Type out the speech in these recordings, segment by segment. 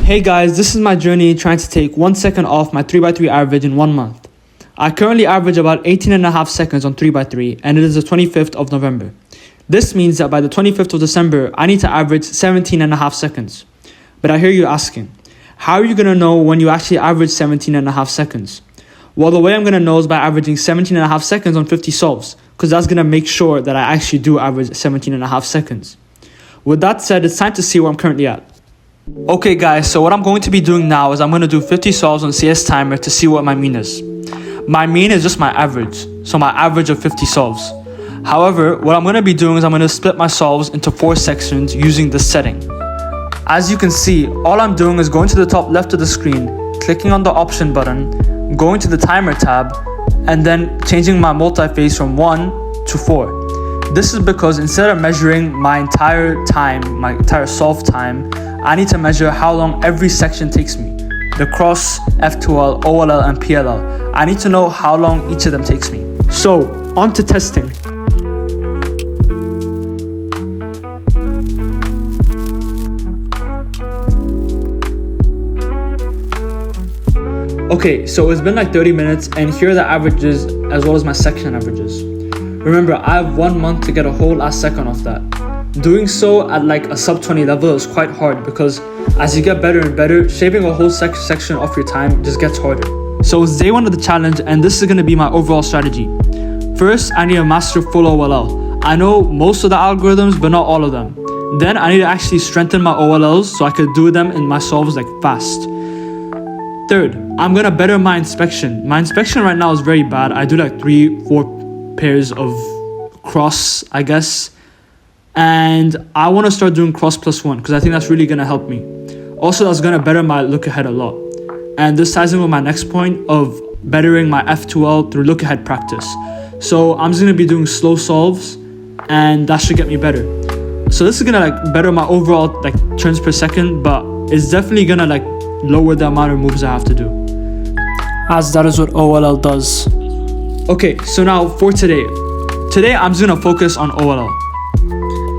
Hey guys, this is my journey trying to take 1 second off my 3x3 average in 1 month. I currently average about 18.5 seconds on 3x3 and it is the 25th of November. This means that by the 25th of December, I need to average 17.5 seconds. But I hear you asking, how are you going to know when you actually average 17.5 seconds? Well, the way I'm going to know is by averaging 17.5 seconds on 50 solves, because that's going to make sure that I actually do average 17.5 seconds. With that said, it's time to see where I'm currently at. Okay guys, so what I'm going to be doing now is I'm going to do 50 solves on CS Timer to see what my mean is. My mean is just my average, so my average of 50 solves. However, what I'm going to be doing is I'm going to split my solves into 4 sections using this setting. As you can see, all I'm doing is going to the top left of the screen, clicking on the option button, going to the timer tab, and then changing my multi-phase from 1 to 4. This is because instead of measuring my entire time, my entire solve time, I need to measure how long every section takes me. The cross, F2L, OLL, and PLL. I need to know how long each of them takes me. So, on to testing. Okay, so it's been like 30 minutes and here are the averages as well as my section averages. Remember, I have 1 month to get a whole last second off that. Doing so at like a sub 20 level is quite hard because as you get better and better, shaving a whole section off your time just gets harder. So it's day 1 of the challenge and this is going to be my overall strategy. First, I need to master full OLL. I know most of the algorithms but not all of them. Then I need to actually strengthen my OLLs so I could do them in my solves like fast. Third, I'm going to better my inspection. My inspection right now is very bad. I do like 3-4 pairs of cross, I guess. And I want to start doing cross plus 1 because I think that's really going to help me. Also, that's going to better my look ahead a lot. And this ties in with my next point of bettering my F2L through look ahead practice. So I'm just going to be doing slow solves and that should get me better. So this is going to like better my overall like turns per second, but it's definitely going to like lower the amount of moves I have to do, as that is what OLL does. Okay, so now for today. Today I'm just going to focus on OLL.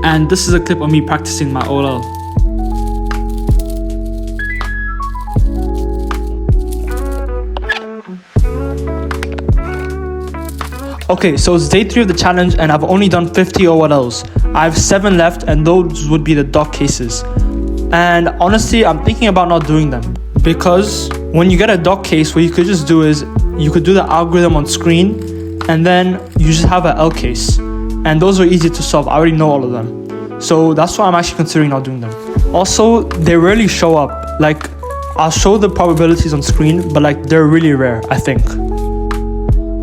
And this is a clip of me practicing my OLL. Okay, so it's day 3 of the challenge and I've only done 50 OLLs. I have 7 left and those would be the doc cases. And honestly, I'm thinking about not doing them. Because when you get a doc case, what you could just do is you could do the algorithm on screen and then you just have an L case. And those are easy to solve. I already know all of them. So that's why I'm actually considering not doing them. Also, they rarely show up. Like, I'll show the probabilities on screen, but like they're really rare, I think.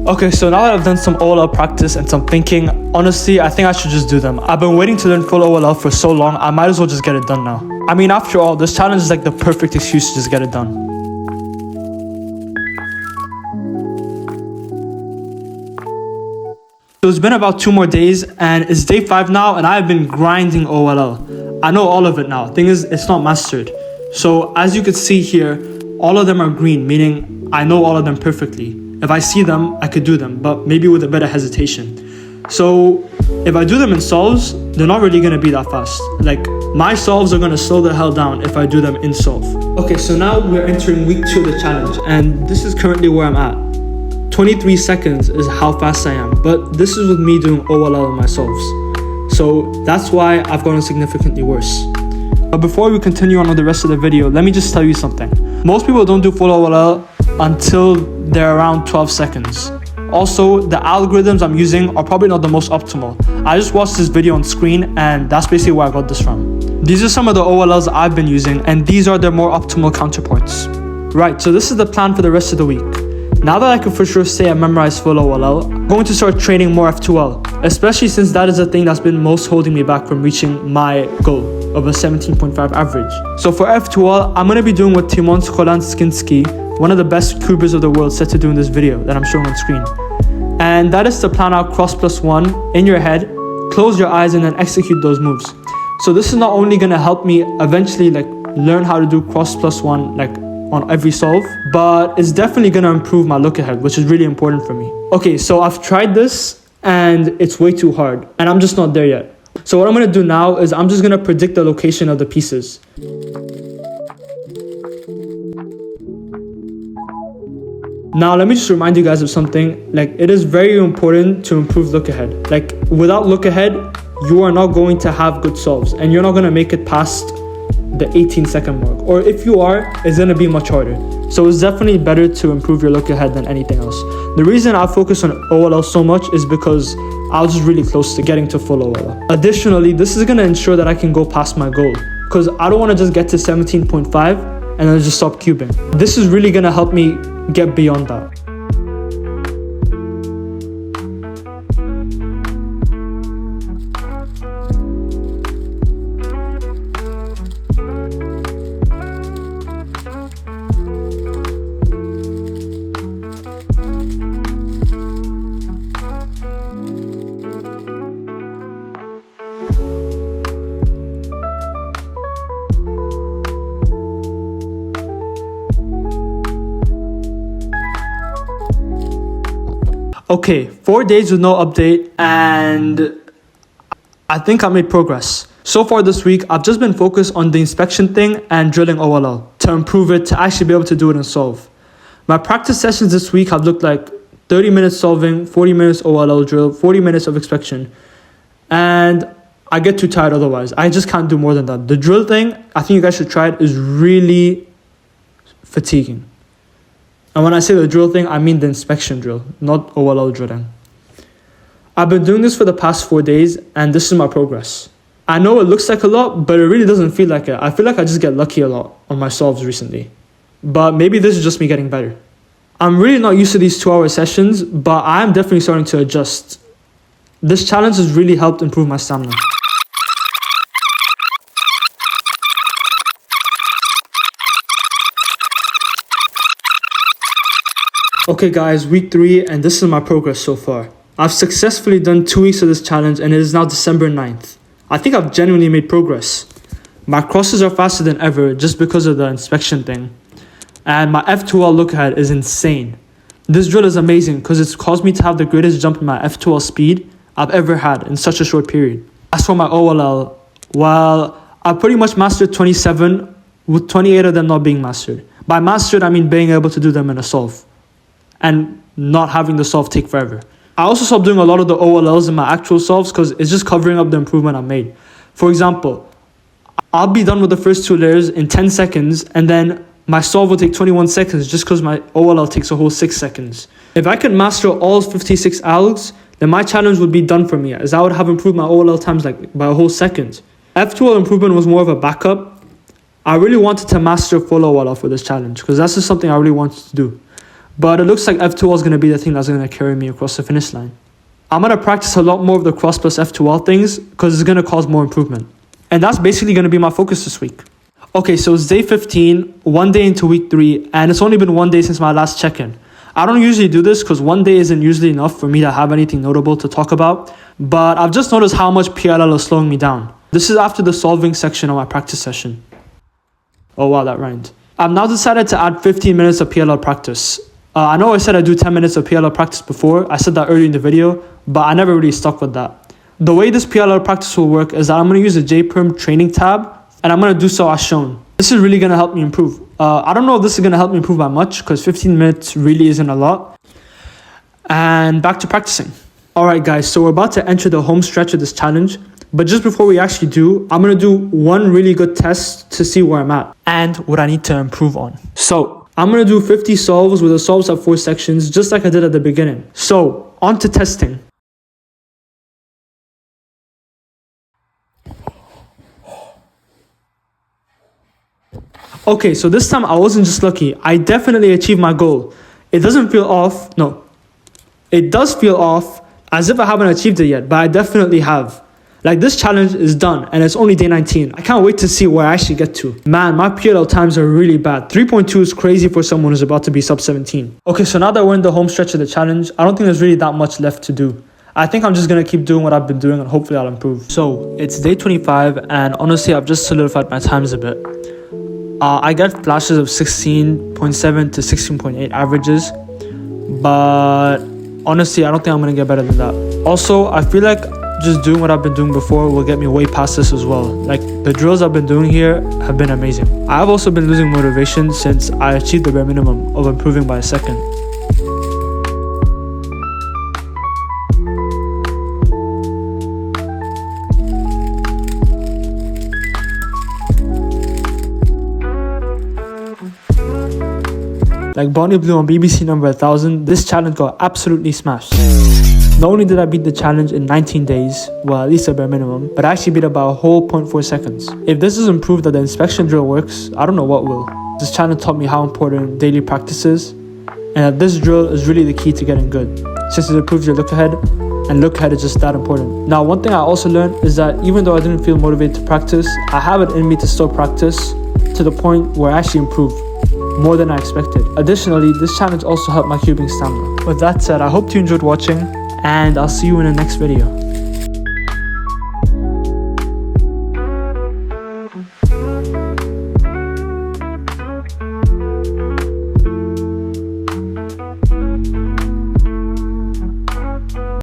Okay, so now that I've done some OLL practice and some thinking, honestly, I think I should just do them. I've been waiting to learn full OLL for so long, I might as well just get it done now. I mean, after all, this challenge is like the perfect excuse to just get it done. So it's been about 2 more days and it's day 5 now and I've been grinding OLL. I know all of it now. Thing is, it's not mastered. So as you can see here, all of them are green, meaning I know all of them perfectly. If I see them, I could do them, but maybe with a bit of hesitation. So if I do them in solves, they're not really going to be that fast. Like, my solves are going to slow the hell down if I do them in solve. Okay, so now we're entering week 2 of the challenge and this is currently where I'm at. 23 seconds is how fast I am, but this is with me doing OLL in my solves. So that's why I've gotten significantly worse. But before we continue on with the rest of the video, let me just tell you something. Most people don't do full OLL until they're around 12 seconds. Also, the algorithms I'm using are probably not the most optimal. I just watched this video on screen and that's basically where I got this from. These are some of the OLLs I've been using and these are their more optimal counterparts. Right, so this is the plan for the rest of the week. Now that I can for sure say I memorized full OLL, I'm going to start training more F2L, especially since that is the thing that's been most holding me back from reaching my goal of a 17.5 average. So for F2L, I'm going to be doing what Timon Skolanskinski, one of the best cubers of the world, said to do in this video that I'm showing on screen. And that is to plan out cross plus 1 in your head, close your eyes and then execute those moves. So this is not only going to help me eventually like learn how to do cross plus 1 like on every solve, but it's definitely going to improve my look ahead, which is really important for me. Okay, so I've tried this and it's way too hard and I'm just not there yet. So what I'm going to do now is I'm just going to predict the location of the pieces. Now, let me just remind you guys of something. Like, it is very important to improve look ahead. Like, without look ahead, you are not going to have good solves and you're not going to make it past the 18-second mark. Or if you are, it's going to be much harder. So it's definitely better to improve your look ahead than anything else. The reason I focus on OLL so much is because I was just really close to getting to full OLL. Additionally, this is going to ensure that I can go past my goal, because I don't want to just get to 17.5 and then just stop cubing. This is really going to help me get beyond that. Okay, 4 days with no update, and I think I made progress. So far this week, I've just been focused on the inspection thing and drilling OLL to improve it, to actually be able to do it and solve. My practice sessions this week have looked like 30 minutes solving, 40 minutes OLL drill, 40 minutes of inspection. And I get too tired otherwise. I just can't do more than that. The drill thing, I think you guys should try it, is really fatiguing. And when I say the drill thing, I mean the inspection drill, not OLL drilling. I've been doing this for the past 4 days, and this is my progress. I know it looks like a lot, but it really doesn't feel like it. I feel like I just get lucky a lot on my solves recently. But maybe this is just me getting better. I'm really not used to these 2-hour sessions, but I'm definitely starting to adjust. This challenge has really helped improve my stamina. Okay guys, week 3, and this is my progress so far. I've successfully done 2 weeks of this challenge, and it is now December 9th. I think I've genuinely made progress. My crosses are faster than ever just because of the inspection thing. And my F2L look ahead is insane. This drill is amazing because it's caused me to have the greatest jump in my F2L speed I've ever had in such a short period. As for my OLL, well, I pretty much mastered 27 with 28 of them not being mastered. By mastered, I mean being able to do them in a solve and not having the solve take forever. I also stopped doing a lot of the OLLs in my actual solves because it's just covering up the improvement I've made. For example, I'll be done with the first 2 layers in 10 seconds, and then my solve will take 21 seconds just because my OLL takes a whole 6 seconds. If I can master all 56 algs, then my challenge would be done for me, as I would have improved my OLL times like by a whole second. F2L improvement was more of a backup. I really wanted to master full OLL for this challenge because that's just something I really wanted to do. But it looks like F2L is going to be the thing that's going to carry me across the finish line. I'm going to practice a lot more of the cross plus F2L things because it's going to cause more improvement. And that's basically going to be my focus this week. Okay, so it's day 15, 1 day into week 3, and it's only been 1 day since my last check-in. I don't usually do this because 1 day isn't usually enough for me to have anything notable to talk about, but I've just noticed how much PLL is slowing me down. This is after the solving section of my practice session. Oh wow, that rhymed. I've now decided to add 15 minutes of PLL practice. I know I said I'd do 10 minutes of PLL practice before. I said that earlier in the video, but I never really stuck with that. The way this PLL practice will work is that I'm going to use the JPerm training tab, and I'm going to do so as shown. This is really going to help me improve. I don't know if this is going to help me improve by much because 15 minutes really isn't a lot. And back to practicing. Alright guys, so we're about to enter the home stretch of this challenge. But just before we actually do, I'm going to do one really good test to see where I'm at and what I need to improve on. So I'm going to do 50 solves where the solves have 4 sections, just like I did at the beginning. So, on to testing. Okay, so this time I wasn't just lucky. I definitely achieved my goal. It doesn't feel off. No. It does feel off as if I haven't achieved it yet, but I definitely have. Like, this challenge is done and it's only day 19. I can't wait to see where I actually get to. Man, my PLL times are really bad. 3.2 is crazy for someone who's about to be sub 17. Okay, so now that we're in the home stretch of the challenge, I don't think there's really that much left to do. I think I'm just going to keep doing what I've been doing and hopefully I'll improve. So, it's day 25 and honestly I've just solidified my times a bit. I get flashes of 16.7 to 16.8 averages, but honestly I don't think I'm going to get better than that. Also, I feel like just doing what I've been doing before will get me way past this as well. Like, the drills I've been doing here have been amazing. I've also been losing motivation since I achieved the bare minimum of improving by a second. Like Bonnie Blue on BBC number 1000, this challenge got absolutely smashed. Not only did I beat the challenge in 19 days, well at least a bare minimum, but I actually beat it by a whole 0.4 seconds. If this doesn't prove that the inspection drill works, I don't know what will. This challenge taught me how important daily practice is, and that this drill is really the key to getting good, since it improves your look ahead, and look ahead is just that important. Now, one thing I also learned is that even though I didn't feel motivated to practice, I have it in me to still practice to the point where I actually improved more than I expected. Additionally, this challenge also helped my cubing stamina. With that said, I hope you enjoyed watching, and I'll see you in the next video.